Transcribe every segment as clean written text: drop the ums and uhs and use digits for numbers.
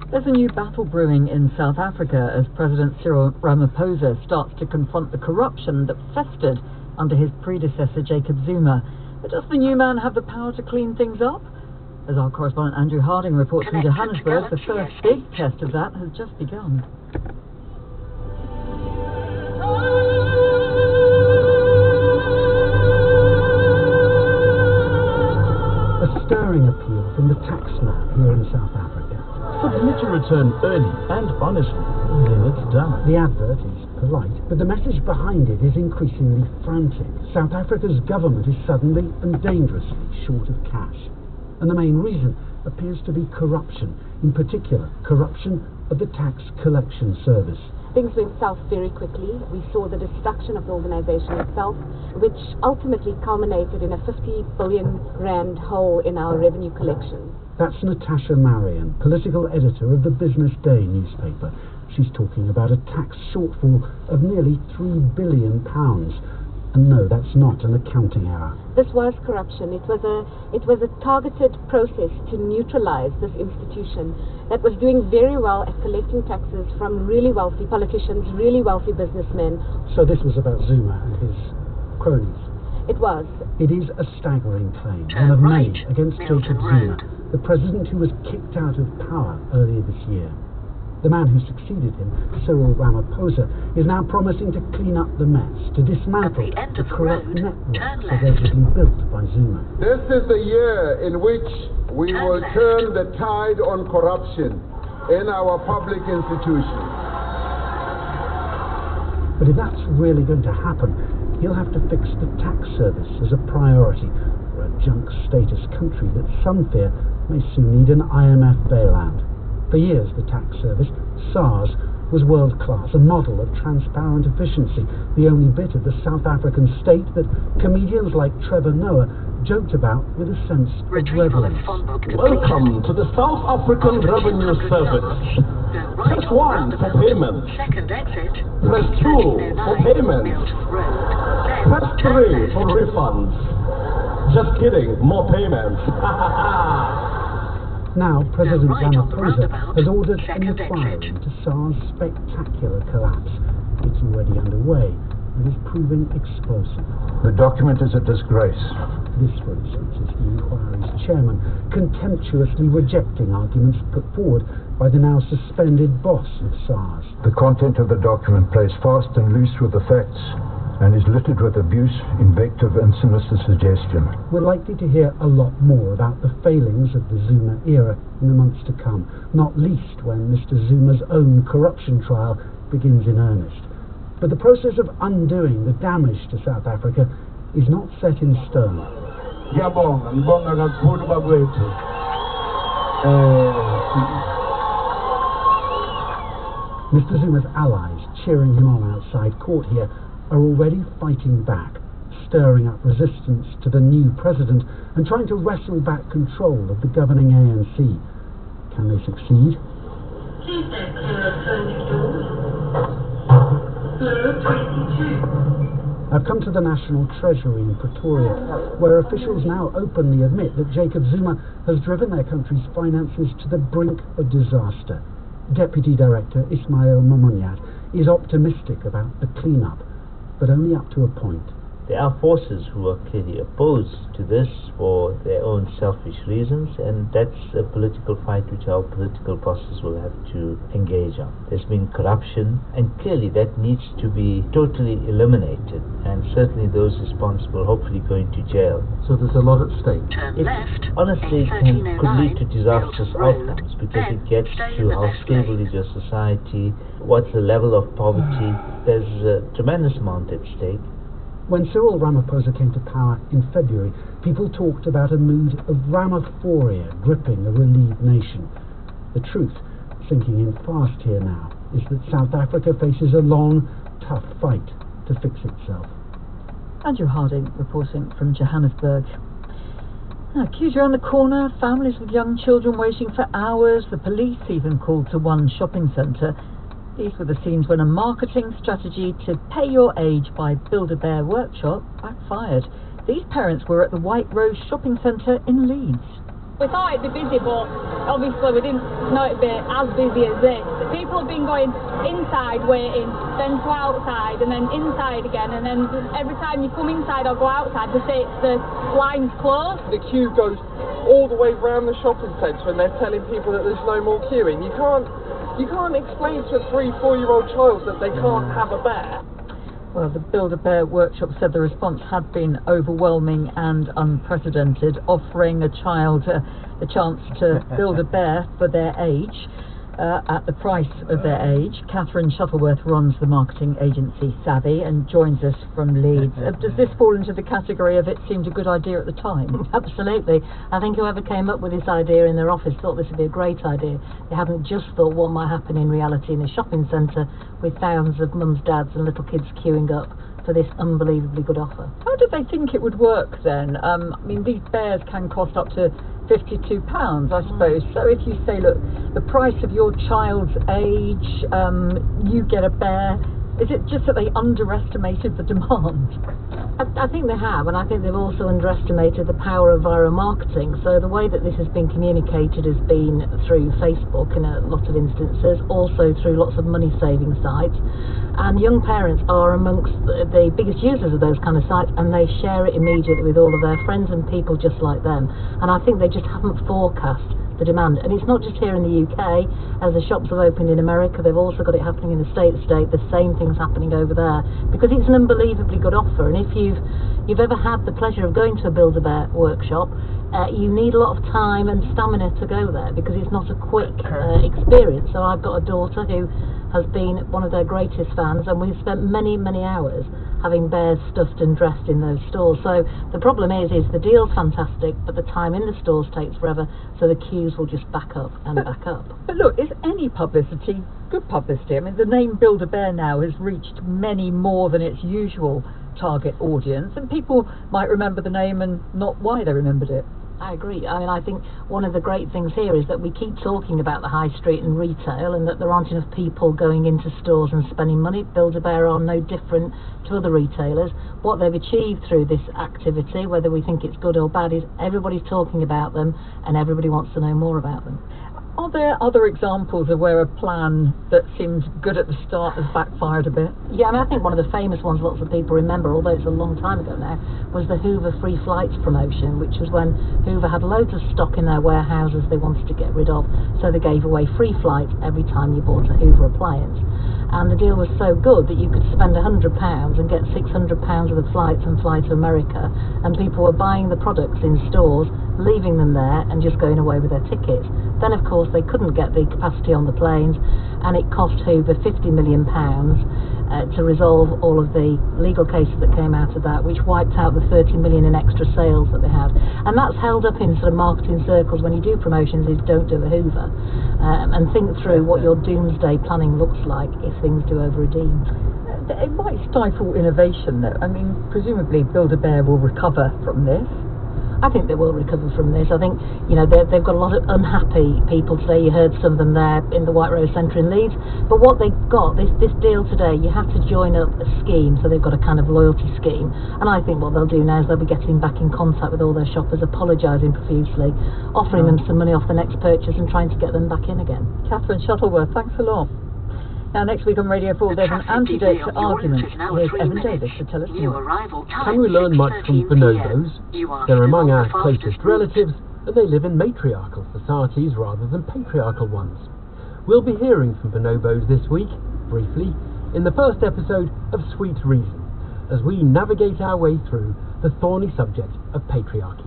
There's a new battle brewing in South Africa as President Cyril Ramaphosa starts to confront the corruption that festered under his predecessor Jacob Zuma. But does the new man have the power to clean things up? As our correspondent Andrew Harding reports from Johannesburg, the first big test of that has just begun. A stirring appeal from the taxman here in South Africa. Submit your return early and honestly, then it's done. The advert is polite, but the message behind it is increasingly frantic. South Africa's government is suddenly and dangerously short of cash. And the main reason appears to be corruption, in particular, corruption of the tax collection service. Things went south very quickly. We saw the destruction of the organisation itself, which ultimately culminated in a 50 billion rand hole in our revenue collection. That's Natasha Marion, political editor of the Business Day newspaper. She's talking about a tax shortfall of nearly £3 billion. And no, that's not an accounting error. This was corruption. It was a targeted process to neutralise this institution that was doing very well at collecting taxes from really wealthy politicians, really wealthy businessmen. So this was about Zuma and his cronies? It was. It is a staggering claim, one of many against Jacob Zuma, the president who was kicked out of power earlier this year. The man who succeeded him, Cyril Ramaphosa, is now promising to clean up the mess, to dismantle the corrupt networks allegedly built by Zuma. This is the year in which we will turn the tide on corruption in our public institutions. But if that's really going to happen, he'll have to fix the tax service as a priority for a junk status country that some fear may soon need an IMF bailout. For years, the tax service, SARS, was world-class, a model of transparent efficiency, the only bit of the South African state that comedians like Trevor Noah joked about with a sense of reverence. Welcome to the South African Revenue Service. Press 1 for payments. Second exit. Press 2 for payments. Press 3 for refunds. Just kidding, more payments. Now, President Ramaphosa has ordered an inquiry into SARS' spectacular collapse. It's already underway and is proving explosive. The document is a disgrace. This, for instance, is the inquiry's chairman contemptuously rejecting arguments put forward by the now suspended boss of SARS. The content of the document plays fast and loose with the facts and is littered with abuse, invective and sinister suggestion. We're likely to hear a lot more about the failings of the Zuma era in the months to come, not least when Mr. Zuma's own corruption trial begins in earnest. But the process of undoing the damage to South Africa is not set in stone. Mr. Zuma's allies, cheering him on outside court here, are already fighting back, stirring up resistance to the new president and trying to wrestle back control of the governing ANC. Can they succeed? Please stay clear of turning doors. Floor 22. I've come to the National Treasury in Pretoria, where officials now openly admit that Jacob Zuma has driven their country's finances to the brink of disaster. Deputy Director Ismail Mamunyat is optimistic about the clean-up, but only up to a point. There are forces who are clearly opposed to this for their own selfish reasons, and that's a political fight which our political bosses will have to engage on. There's been corruption, and clearly that needs to be totally eliminated, and certainly those responsible hopefully going to jail. So there's a lot at stake. It honestly could lead to disastrous outcomes, because it gets to how stable is your society, what's the level of poverty. There's a tremendous amount at stake. When Cyril Ramaphosa came to power in February, people talked about a mood of Ramaphoria gripping a relieved nation. The truth, sinking in fast here now, is that South Africa faces a long, tough fight to fix itself. Andrew Harding reporting from Johannesburg. Now, queues around the corner, families with young children waiting for hours, the police even called to one shopping centre. These were the scenes when a marketing strategy to pay your age by Build-A-Bear Workshop backfired. These parents were at the White Rose Shopping Centre in Leeds. We thought it'd be busy, but obviously we didn't know it'd be as busy as this. People have been going inside waiting, then to outside, and then inside again, and then every time you come inside or go outside, they say the line's closed. The queue goes all the way round the shopping centre, and they're telling people that there's no more queuing. You can't explain to a 3-4-year-old child that they can't have a bear. Well, the Build-A-Bear workshop said the response had been overwhelming and unprecedented, offering a child the chance to build a bear for their age at the price of their age. Catherine Shuttleworth runs the marketing agency Savvy and joins us from Leeds. Does this fall into the category of it seemed a good idea at the time? Absolutely. I think whoever came up with this idea in their office thought this would be a great idea. They hadn't just thought what might happen in reality in a shopping centre with thousands of mums, dads and little kids queuing up for this unbelievably good offer. How did they think it would work then? I mean, these bears can cost up to £52, I suppose. So if you say, look, the price of your child's age, you get a bear, is it just that they underestimated the demand? I think they have, and I think they've also underestimated the power of viral marketing. So the way that this has been communicated has been through Facebook in a lot of instances, also through lots of money-saving sites. And young parents are amongst the biggest users of those kind of sites, and they share it immediately with all of their friends and people just like them. And I think they just haven't forecast the demand. And it's not just here in the UK. As the shops have opened in America, they've also got it happening in the States. The same thing's happening over there, because it's an unbelievably good offer. And if you've ever had the pleasure of going to a Build-A-Bear workshop, you need a lot of time and stamina to go there, because it's not a quick experience. So I've got a daughter who has been one of their greatest fans, and we've spent many hours having bears stuffed and dressed in those stores. So the problem is the deal's fantastic, but the time in the stores takes forever, so the queues will just back up and back up. But look, is any publicity good publicity? I mean, the name Build-A-Bear now has reached many more than its usual target audience, and people might remember the name and not why they remembered it. I agree. I mean, I think one of the great things here is that we keep talking about the high street and retail, and that there aren't enough people going into stores and spending money. Build-A-Bear are no different to other retailers. What they've achieved through this activity, whether we think it's good or bad, is everybody's talking about them and everybody wants to know more about them. Are there other examples of where a plan that seemed good at the start has backfired a bit? Yeah, I mean, I think one of the famous ones lots of people remember, although it's a long time ago now, was the Hoover Free Flights promotion, which was when Hoover had loads of stock in their warehouses they wanted to get rid of, so they gave away free flights every time you bought a Hoover appliance. And the deal was so good that you could spend £100 and get £600 of the flights and fly to America, and people were buying the products in stores, leaving them there and just going away with their tickets. Then of course they couldn't get the capacity on the planes, and it cost Hoover £50 million to resolve all of the legal cases that came out of that, which wiped out the 30 million in extra sales that they had. And that's held up in sort of marketing circles when you do promotions, is don't do a Hoover, and think through what your doomsday planning looks like if things do over-redeem. It might stifle innovation though. I mean, presumably Build-A-Bear will recover from this. I think they will recover from this. I think, you know, they've got a lot of unhappy people today. You heard some of them there in the White Rose Centre in Leeds. But what they've got, this deal today, you have to join up a scheme, so they've got a kind of loyalty scheme. And I think what they'll do now is they'll be getting back in contact with all their shoppers, apologising profusely, offering them some money off the next purchase and trying to get them back in again. Catherine Shuttleworth, thanks a lot. Now, next week on Radio 4, there's an antidote to argument. Here's Evan Davis to tell us more. Can we learn much from bonobos? They're among our closest relatives, and they live in matriarchal societies rather than patriarchal ones. We'll be hearing from bonobos this week, briefly, in the first episode of Sweet Reason, as we navigate our way through the thorny subject of patriarchy.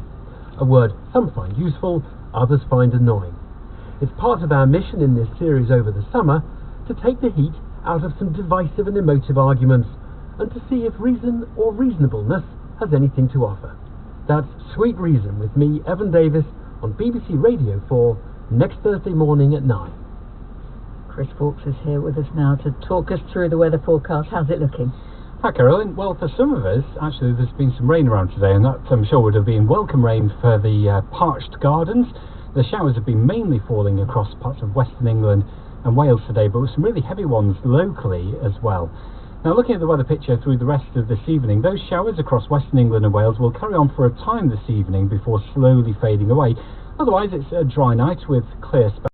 A word some find useful, others find annoying. It's part of our mission in this series over the summer to take the heat out of some divisive and emotive arguments, and to see if reason or reasonableness has anything to offer. That's Sweet Reason with me, Evan Davis, on BBC Radio 4, next Thursday morning at 9. Chris Fawkes is here with us now to talk us through the weather forecast. How's it looking? Hi Caroline. Well, for some of us, actually there's been some rain around today, and that I'm sure would have been welcome rain for the parched gardens. The showers have been mainly falling across parts of Western England and Wales today, but with some really heavy ones locally as well. Now, looking at the weather picture through the rest of this evening, those showers across Western England and Wales will carry on for a time this evening before slowly fading away. Otherwise, it's a dry night with clear skies.